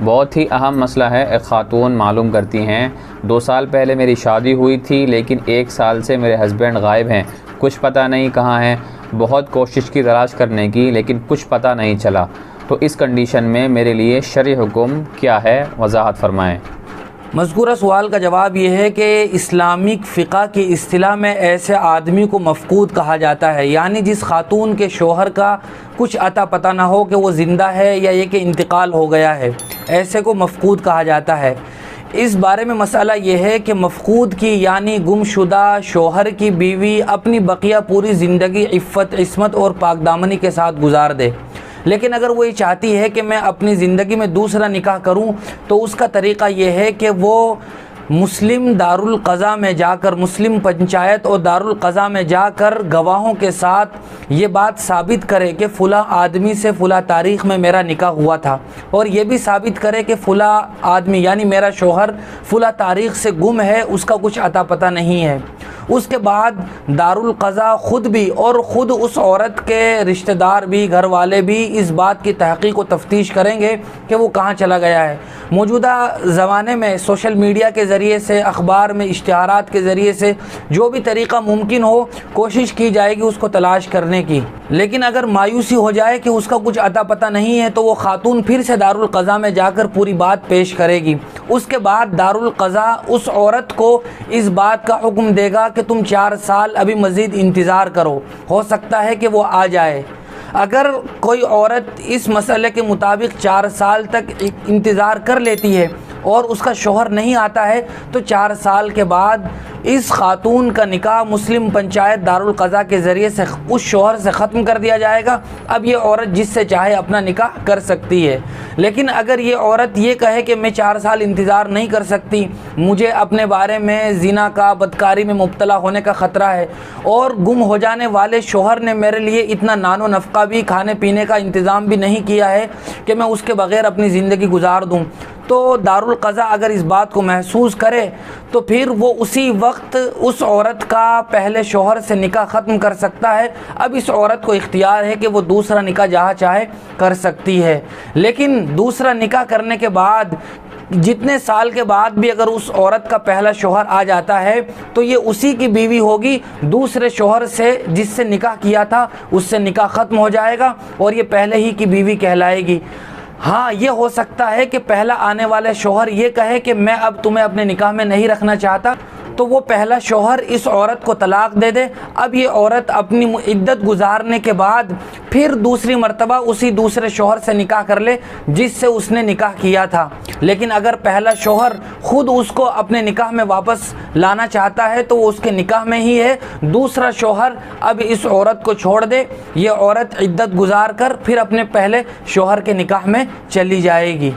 बहुत ही अहम मसला है। एक ख़ातून मालूम करती हैं 2 साल पहले मेरी शादी हुई थी, लेकिन 1 साल से मेरे हस्बैंड गायब हैं। कुछ पता नहीं कहाँ हैं। बहुत कोशिश की तलाश करने की, लेकिन कुछ पता नहीं चला। तो इस कंडीशन में मेरे लिए शरई हुक्म क्या है, वजाहत फरमाएँ। मज़कूरा सवाल का जवाब ये है कि इस्लामिक फ़िक़ा की इस्तिलाह में ऐसे आदमी को मफ़कूद कहा जाता है, यानी जिस खातून के शोहर का कुछ अता पता ना हो कि वो ज़िंदा है या ये कि इंतकाल हो गया है, ऐसे को मफ़कूद कहा जाता है। इस बारे में मसला ये है कि मफ़कूद की यानी गुमशुदा शोहर की बीवी अपनी बकिया पूरी ज़िंदगी इफ़्फ़त, इस्मत और पाकदामनी के साथ गुजार दे। लेकिन अगर वो ये चाहती है कि मैं अपनी ज़िंदगी में दूसरा निकाह करूं, तो उसका तरीक़ा ये है कि वो मुस्लिम दारुल क़ज़ा में जाकर, मुस्लिम पंचायत और दारुल क़ज़ा में जाकर गवाहों के साथ ये बात साबित करे कि फ़ुला आदमी से फ़ुला तारीख़ में मेरा निकाह हुआ था, और ये भी साबित करे कि फ़ुला आदमी यानी मेरा शोहर फ़ुला तारीख़ से गुम है, उसका कुछ अता पता नहीं है। उसके बाद दारुल क़ज़ा ख़ुद भी और ख़ुद उस औरत के रिश्तेदार भी, घर वाले भी इस बात की तहक़ीक़ व तफ्तीश करेंगे कि वो कहाँ चला गया है। मौजूदा ज़माने में सोशल मीडिया के ज़रिए से, अखबार में इश्तिहारात के ज़रिए से जो भी तरीक़ा मुमकिन हो कोशिश की जाएगी उसको तलाश करने की। लेकिन अगर मायूसी हो जाए कि उसका कुछ अता पता नहीं है, तो वो खातून फिर से दारुल क़ज़ा में जाकर पूरी बात पेश करेगी। उसके बाद दारुल क़ज़ा उस औरत को इस बात का हुक्म देगा कि तुम 4 साल अभी मज़ीद इंतज़ार करो, हो सकता है कि वो आ जाए। अगर कोई औरत इस मसले के मुताबिक 4 साल तक इंतज़ार कर लेती है और उसका शोहर नहीं आता है, तो 4 साल के बाद इस खातून का निकाह मुस्लिम पंचायत दारुल क़ज़ा के ज़रिए से उस शोहर से ख़त्म कर दिया जाएगा। अब ये औरत जिससे चाहे अपना निकाह कर सकती है। लेकिन अगर ये औरत ये कहे कि मैं 4 साल इंतज़ार नहीं कर सकती, मुझे अपने बारे में ज़िना का, बदकारी में मुब्तला होने का ख़तरा है, और गुम हो जाने वाले शोहर ने मेरे लिए इतना नानो नफ़क़ा भी, खाने पीने का इंतज़ाम भी नहीं किया है कि मैं उसके बग़ैर अपनी ज़िंदगी गुजार दूँ, तो दारुल क़ज़ा अगर इस बात को महसूस करे तो फिर वो उसी वक्त उस औरत का पहले शोहर से निकाह ख़त्म कर सकता है। अब इस औरत को इख्तियार है कि वो दूसरा निकाह जहाँ चाहे कर सकती है। लेकिन दूसरा निकाह करने के बाद जितने साल के बाद भी अगर उस औरत का पहला शोहर आ जाता है, तो ये उसी की बीवी होगी। दूसरे शोहर से जिससे निकाह किया था उससे निकाह ख़त्म हो जाएगा और ये पहले ही की बीवी कहलाएगी। हाँ, ये हो सकता है कि पहला आने वाले शोहर ये कहे कि मैं अब तुम्हें अपने निकाह में नहीं रखना चाहता, तो वो पहला शोहर इस औरत को तलाक दे दे। अब ये औरत अपनी इद्दत गुजारने के बाद फिर दूसरी मर्तबा उसी दूसरे शोहर से निकाह कर ले जिससे उसने निकाह किया था। लेकिन अगर पहला शोहर ख़ुद उसको अपने निकाह में वापस लाना चाहता है, तो वो उसके निकाह में ही है। दूसरा शोहर अब इस औरत को छोड़ दे, ये औरत इद्दत गुजार कर फिर अपने पहले शोहर के निकाह में चली जाएगी।